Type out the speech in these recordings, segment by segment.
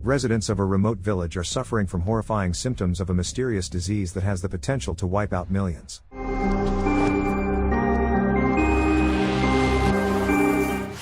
Residents of a remote village are suffering from horrifying symptoms of a mysterious disease that has the potential to wipe out millions.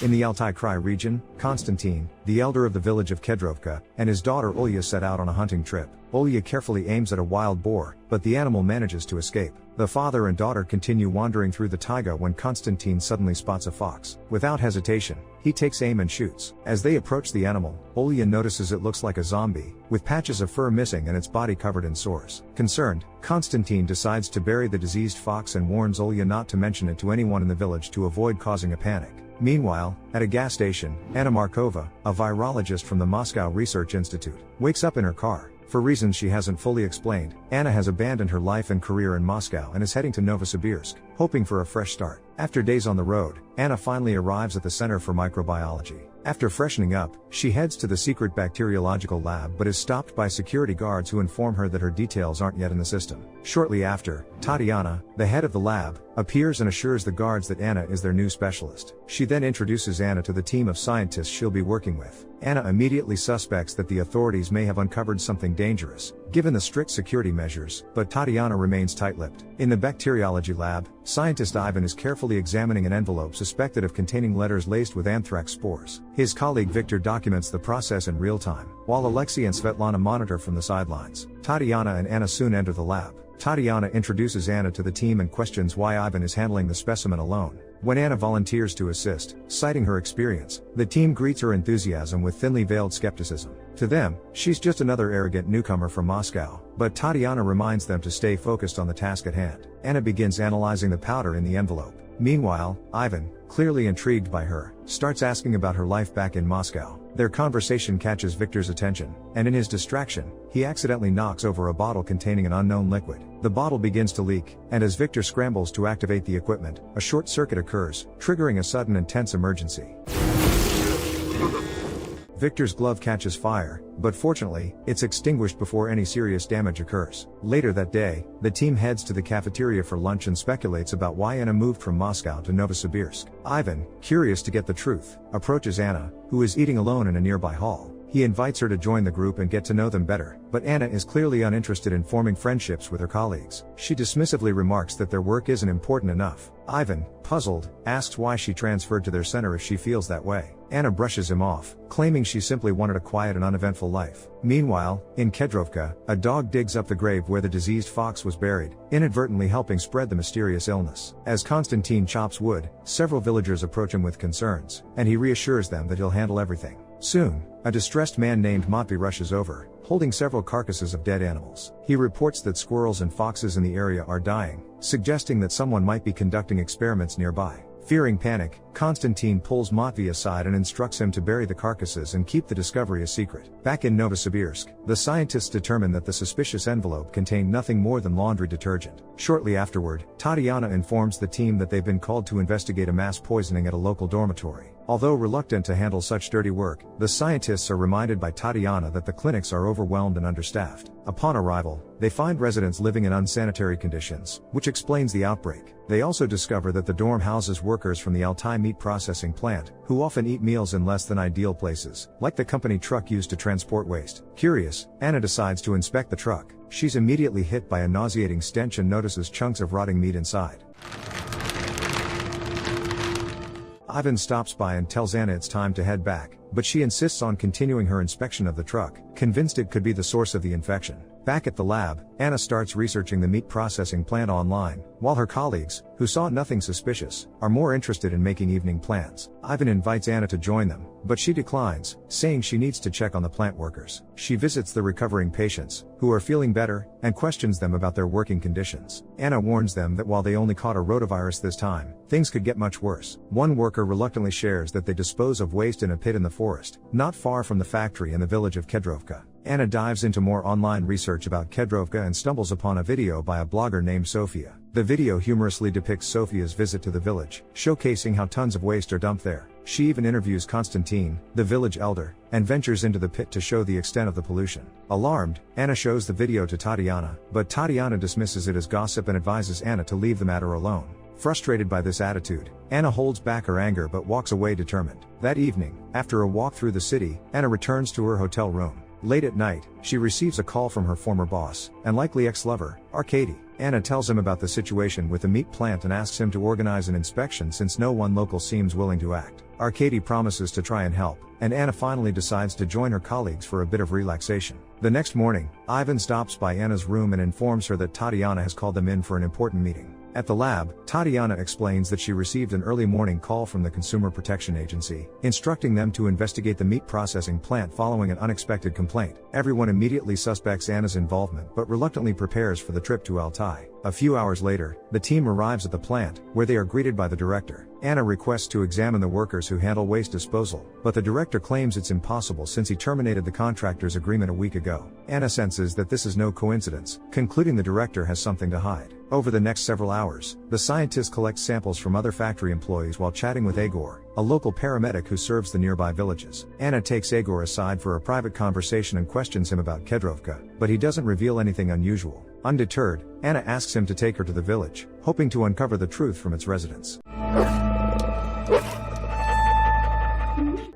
In the Altai Krai region, Konstantin, the elder of the village of Kedrovka, and his daughter Olya set out on a hunting trip. Olya carefully aims at a wild boar, but the animal manages to escape. The father and daughter continue wandering through the taiga when Konstantin suddenly spots a fox. Without hesitation, he takes aim and shoots. As they approach the animal, Olya notices it looks like a zombie, with patches of fur missing and its body covered in sores. Concerned, Konstantin decides to bury the diseased fox and warns Olya not to mention it to anyone in the village to avoid causing a panic. Meanwhile, at a gas station, Anna Markova, a virologist from the Moscow Research Institute, wakes up in her car. For reasons she hasn't fully explained, Anna has abandoned her life and career in Moscow and is heading to Novosibirsk, hoping for a fresh start. After days on the road, Anna finally arrives at the Center for Microbiology. After freshening up, she heads to the secret bacteriological lab but is stopped by security guards who inform her that her details aren't yet in the system. Shortly after, Tatiana, the head of the lab, appears and assures the guards that Anna is their new specialist. She then introduces Anna to the team of scientists she'll be working with. Anna immediately suspects that the authorities may have uncovered something dangerous, given the strict security measures, but Tatiana remains tight-lipped. In the bacteriology lab, scientist Ivan is carefully examining an envelope suspected of containing letters laced with anthrax spores. His colleague Victor documents the process in real time, while Alexei and Svetlana monitor from the sidelines. Tatiana and Anna soon enter the lab. Tatiana introduces Anna to the team and questions why Ivan is handling the specimen alone. When Anna volunteers to assist, citing her experience, the team greets her enthusiasm with thinly veiled skepticism. To them, she's just another arrogant newcomer from Moscow, but Tatiana reminds them to stay focused on the task at hand. Anna begins analyzing the powder in the envelope. Meanwhile, Ivan, clearly intrigued by her, starts asking about her life back in Moscow. Their conversation catches Victor's attention, and in his distraction, he accidentally knocks over a bottle containing an unknown liquid. The bottle begins to leak, and as Victor scrambles to activate the equipment, a short circuit occurs, triggering a sudden and tense emergency. Victor's glove catches fire, but fortunately, it's extinguished before any serious damage occurs. Later that day, the team heads to the cafeteria for lunch and speculates about why Anna moved from Moscow to Novosibirsk. Ivan, curious to get the truth, approaches Anna, who is eating alone in a nearby hall. He invites her to join the group and get to know them better, but Anna is clearly uninterested in forming friendships with her colleagues. She dismissively remarks that their work isn't important enough. Ivan, puzzled, asks why she transferred to their center if she feels that way. Anna brushes him off, claiming she simply wanted a quiet and uneventful life. Meanwhile, in Kedrovka, a dog digs up the grave where the diseased fox was buried, inadvertently helping spread the mysterious illness. As Konstantin chops wood, several villagers approach him with concerns, and he reassures them that he'll handle everything. Soon, a distressed man named Matvey rushes over, holding several carcasses of dead animals. He reports that squirrels and foxes in the area are dying, suggesting that someone might be conducting experiments nearby. Fearing panic, Konstantin pulls Matvey aside and instructs him to bury the carcasses and keep the discovery a secret. Back in Novosibirsk, the scientists determine that the suspicious envelope contained nothing more than laundry detergent. Shortly afterward, Tatiana informs the team that they've been called to investigate a mass poisoning at a local dormitory. Although reluctant to handle such dirty work, the scientists are reminded by Tatiana that the clinics are overwhelmed and understaffed. Upon arrival, they find residents living in unsanitary conditions, which explains the outbreak. They also discover that the dorm houses workers from the Altai meat processing plant, who often eat meals in less than ideal places, like the company truck used to transport waste. Curious, Anna decides to inspect the truck. She's immediately hit by a nauseating stench and notices chunks of rotting meat inside. Ivan stops by and tells Anna it's time to head back, but she insists on continuing her inspection of the truck, convinced it could be the source of the infection. Back at the lab, Anna starts researching the meat processing plant online, while her colleagues, who saw nothing suspicious, are more interested in making evening plans. Ivan invites Anna to join them, but she declines, saying she needs to check on the plant workers. She visits the recovering patients, who are feeling better, and questions them about their working conditions. Anna warns them that while they only caught a rotavirus this time, things could get much worse. One worker reluctantly shares that they dispose of waste in a pit in the forest, not far from the factory in the village of Kedrovka. Anna dives into more online research about Kedrovka and stumbles upon a video by a blogger named Sofia. The video humorously depicts Sofia's visit to the village, showcasing how tons of waste are dumped there. She even interviews Konstantin, the village elder, and ventures into the pit to show the extent of the pollution. Alarmed, Anna shows the video to Tatiana, but Tatiana dismisses it as gossip and advises Anna to leave the matter alone. Frustrated by this attitude, Anna holds back her anger but walks away determined. That evening, after a walk through the city, Anna returns to her hotel room. Late at night, she receives a call from her former boss, and likely ex-lover, Arkady. Anna tells him about the situation with the meat plant and asks him to organize an inspection since no one local seems willing to act. Arkady promises to try and help, and Anna finally decides to join her colleagues for a bit of relaxation. The next morning, Ivan stops by Anna's room and informs her that Tatiana has called them in for an important meeting. At the lab, Tatiana explains that she received an early morning call from the Consumer Protection Agency, instructing them to investigate the meat processing plant following an unexpected complaint. Everyone immediately suspects Anna's involvement but reluctantly prepares for the trip to Altai. A few hours later, the team arrives at the plant, where they are greeted by the director. Anna requests to examine the workers who handle waste disposal, but the director claims it's impossible since he terminated the contractor's agreement a week ago. Anna senses that this is no coincidence, concluding the director has something to hide. Over the next several hours, the scientists collect samples from other factory employees while chatting with Egor, a local paramedic who serves the nearby villages. Anna takes Egor aside for a private conversation and questions him about Kedrovka, but he doesn't reveal anything unusual. Undeterred, Anna asks him to take her to the village, hoping to uncover the truth from its residents.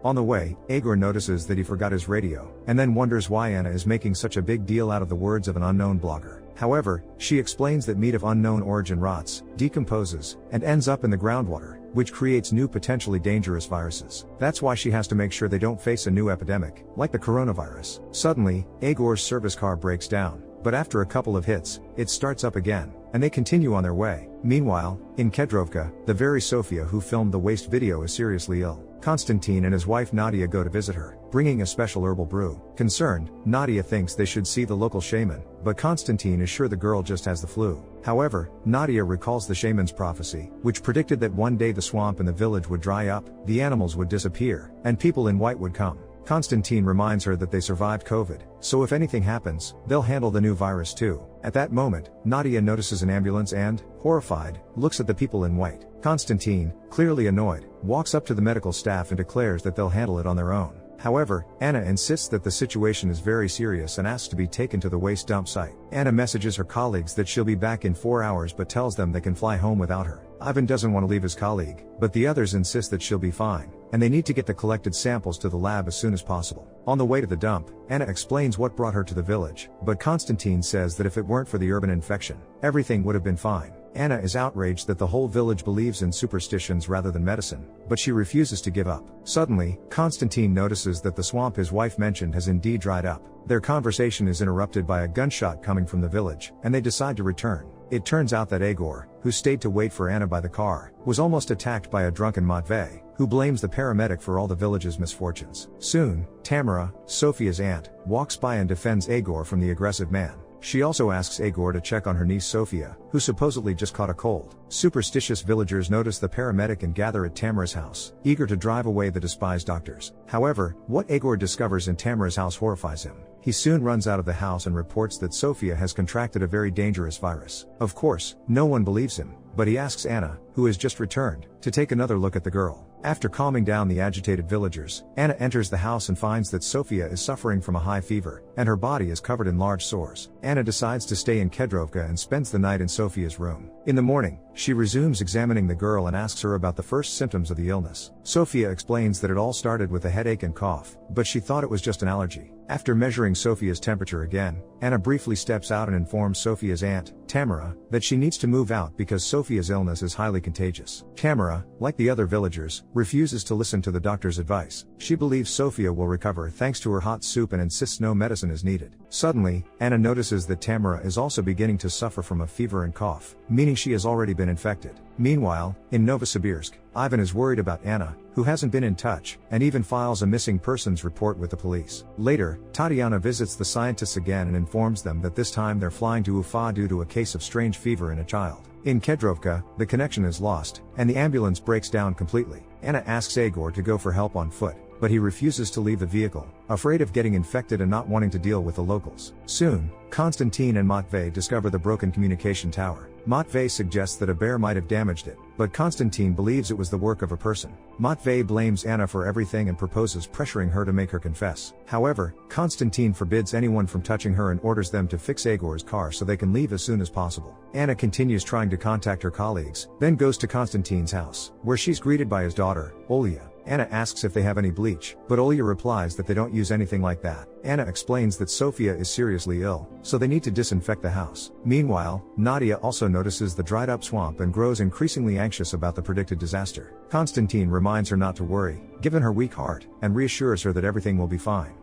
On the way, Egor notices that he forgot his radio, and then wonders why Anna is making such a big deal out of the words of an unknown blogger. However, she explains that meat of unknown origin rots, decomposes, and ends up in the groundwater, which creates new potentially dangerous viruses. That's why she has to make sure they don't face a new epidemic, like the coronavirus. Suddenly, Egor's service car breaks down, but after a couple of hits, it starts up again, and they continue on their way. Meanwhile, in Kedrovka, the very Sofia who filmed the waste video is seriously ill. Konstantin and his wife Nadia go to visit her, bringing a special herbal brew. Concerned, Nadia thinks they should see the local shaman, but Konstantin is sure the girl just has the flu. However, Nadia recalls the shaman's prophecy, which predicted that one day the swamp in the village would dry up, the animals would disappear, and people in white would come. Konstantin reminds her that they survived COVID, so if anything happens, they'll handle the new virus too. At that moment, Nadia notices an ambulance and, horrified, looks at the people in white. Konstantin, clearly annoyed, walks up to the medical staff and declares that they'll handle it on their own. However, Anna insists that the situation is very serious and asks to be taken to the waste dump site. Anna messages her colleagues that she'll be back in 4 hours but tells them they can fly home without her. Ivan doesn't want to leave his colleague, but the others insist that she'll be fine, and they need to get the collected samples to the lab as soon as possible. On the way to the dump, Anna explains what brought her to the village, but Konstantin says that if it weren't for the urban infection, everything would have been fine. Anna is outraged that the whole village believes in superstitions rather than medicine, but she refuses to give up. Suddenly, Konstantin notices that the swamp his wife mentioned has indeed dried up. Their conversation is interrupted by a gunshot coming from the village, and they decide to return. It turns out that Egor, who stayed to wait for Anna by the car, was almost attacked by a drunken Matvey, who blames the paramedic for all the village's misfortunes. Soon, Tamara, Sofia's aunt, walks by and defends Egor from the aggressive man. She also asks Egor to check on her niece Sofia, who supposedly just caught a cold. Superstitious villagers notice the paramedic and gather at Tamara's house, eager to drive away the despised doctors. However, what Egor discovers in Tamara's house horrifies him. He soon runs out of the house and reports that Sofia has contracted a very dangerous virus. Of course, no one believes him, but he asks Anna, who has just returned, to take another look at the girl. After calming down the agitated villagers, Anna enters the house and finds that Sofia is suffering from a high fever, and her body is covered in large sores. Anna decides to stay in Kedrovka and spends the night in Sofia's room. In the morning, she resumes examining the girl and asks her about the first symptoms of the illness. Sofia explains that it all started with a headache and cough, but she thought it was just an allergy. After measuring Sofia's temperature again, Anna briefly steps out and informs Sofia's aunt, Tamara, that she needs to move out because Sofia's illness is highly contagious. Tamara, like the other villagers, refuses to listen to the doctor's advice. She believes Sofia will recover thanks to her hot soup and insists no medicine is needed. Suddenly, Anna notices that Tamara is also beginning to suffer from a fever and cough, meaning she has already been infected. Meanwhile, in Novosibirsk, Ivan is worried about Anna, who hasn't been in touch, and even files a missing persons report with the police. Later, Tatiana visits the scientists again and informs them that this time they're flying to Ufa due to a case of strange fever in a child. In Kedrovka, the connection is lost, and the ambulance breaks down completely. Anna asks Egor to go for help on foot, but he refuses to leave the vehicle, afraid of getting infected and not wanting to deal with the locals. Soon, Konstantin and Matvey discover the broken communication tower. Matvey suggests that a bear might have damaged it, but Konstantin believes it was the work of a person. Matvey blames Anna for everything and proposes pressuring her to make her confess. However, Konstantin forbids anyone from touching her and orders them to fix Egor's car so they can leave as soon as possible. Anna continues trying to contact her colleagues, then goes to Konstantin's house, where she's greeted by his daughter, Olya. Anna asks if they have any bleach, but Olya replies that they don't use anything like that. Anna explains that Sofia is seriously ill, so they need to disinfect the house. Meanwhile, Nadia also notices the dried up swamp and grows increasingly anxious about the predicted disaster. Konstantin reminds her not to worry, given her weak heart, and reassures her that everything will be fine.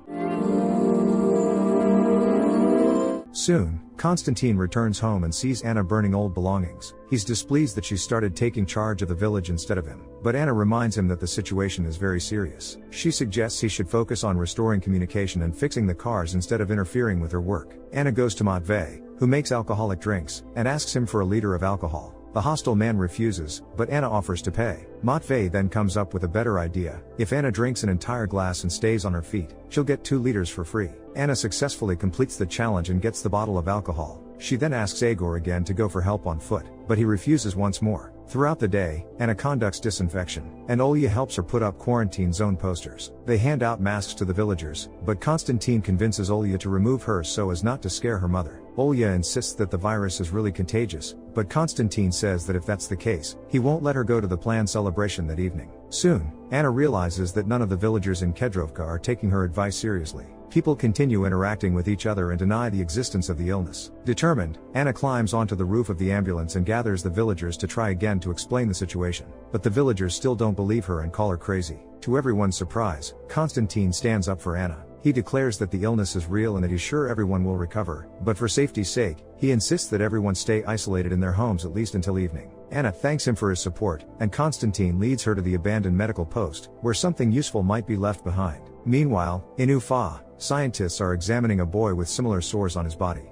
Soon, Konstantin returns home and sees Anna burning old belongings. He's displeased that she started taking charge of the village instead of him, but Anna reminds him that the situation is very serious. She suggests he should focus on restoring communication and fixing the cars instead of interfering with her work. Anna goes to Matvey, who makes alcoholic drinks, and asks him for a liter of alcohol. The hostile man refuses, but Anna offers to pay. Matvey then comes up with a better idea. If Anna drinks an entire glass and stays on her feet, she'll get 2 liters for free. Anna successfully completes the challenge and gets the bottle of alcohol. She then asks Egor again to go for help on foot, but he refuses once more. Throughout the day, Anna conducts disinfection, and Olya helps her put up quarantine zone posters. They hand out masks to the villagers, but Konstantin convinces Olya to remove hers so as not to scare her mother. Olya insists that the virus is really contagious, but Konstantin says that if that's the case, he won't let her go to the planned celebration that evening. Soon, Anna realizes that none of the villagers in Kedrovka are taking her advice seriously. People continue interacting with each other and deny the existence of the illness. Determined, Anna climbs onto the roof of the ambulance and gathers the villagers to try again to explain the situation. But the villagers still don't believe her and call her crazy. To everyone's surprise, Konstantin stands up for Anna. He declares that the illness is real and that he's sure everyone will recover, but for safety's sake, he insists that everyone stay isolated in their homes at least until evening. Anna thanks him for his support, and Konstantin leads her to the abandoned medical post, where something useful might be left behind. Meanwhile, in Ufa, scientists are examining a boy with similar sores on his body.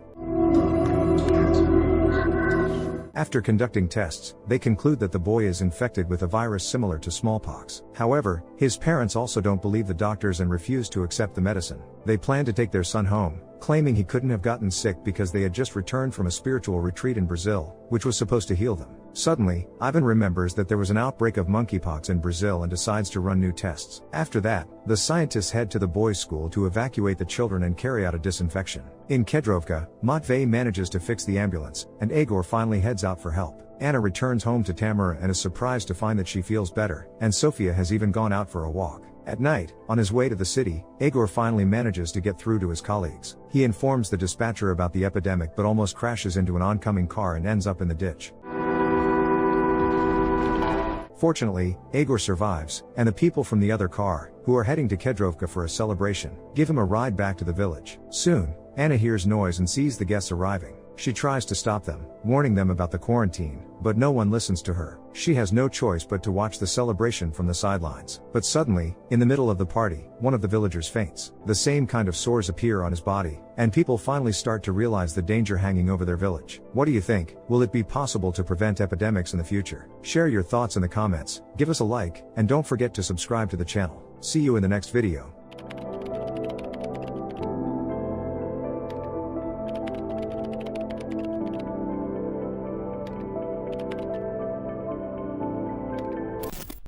After conducting tests, they conclude that the boy is infected with a virus similar to smallpox. However, his parents also don't believe the doctors and refuse to accept the medicine. They plan to take their son home, claiming he couldn't have gotten sick because they had just returned from a spiritual retreat in Brazil, which was supposed to heal them. Suddenly, Ivan remembers that there was an outbreak of monkeypox in Brazil and decides to run new tests. After that, the scientists head to the boys' school to evacuate the children and carry out a disinfection. In Kedrovka, Matvey manages to fix the ambulance, and Egor finally heads out for help. Anna returns home to Tamara and is surprised to find that she feels better, and Sofia has even gone out for a walk. At night, on his way to the city, Egor finally manages to get through to his colleagues. He informs the dispatcher about the epidemic but almost crashes into an oncoming car and ends up in the ditch. Fortunately, Egor survives, and the people from the other car, who are heading to Kedrovka for a celebration, give him a ride back to the village. Soon, Anna hears noise and sees the guests arriving. She tries to stop them, warning them about the quarantine, but no one listens to her. She has no choice but to watch the celebration from the sidelines. But suddenly, in the middle of the party, one of the villagers faints. The same kind of sores appear on his body, and people finally start to realize the danger hanging over their village. What do you think? Will it be possible to prevent epidemics in the future? Share your thoughts in the comments, give us a like, and don't forget to subscribe to the channel. See you in the next video.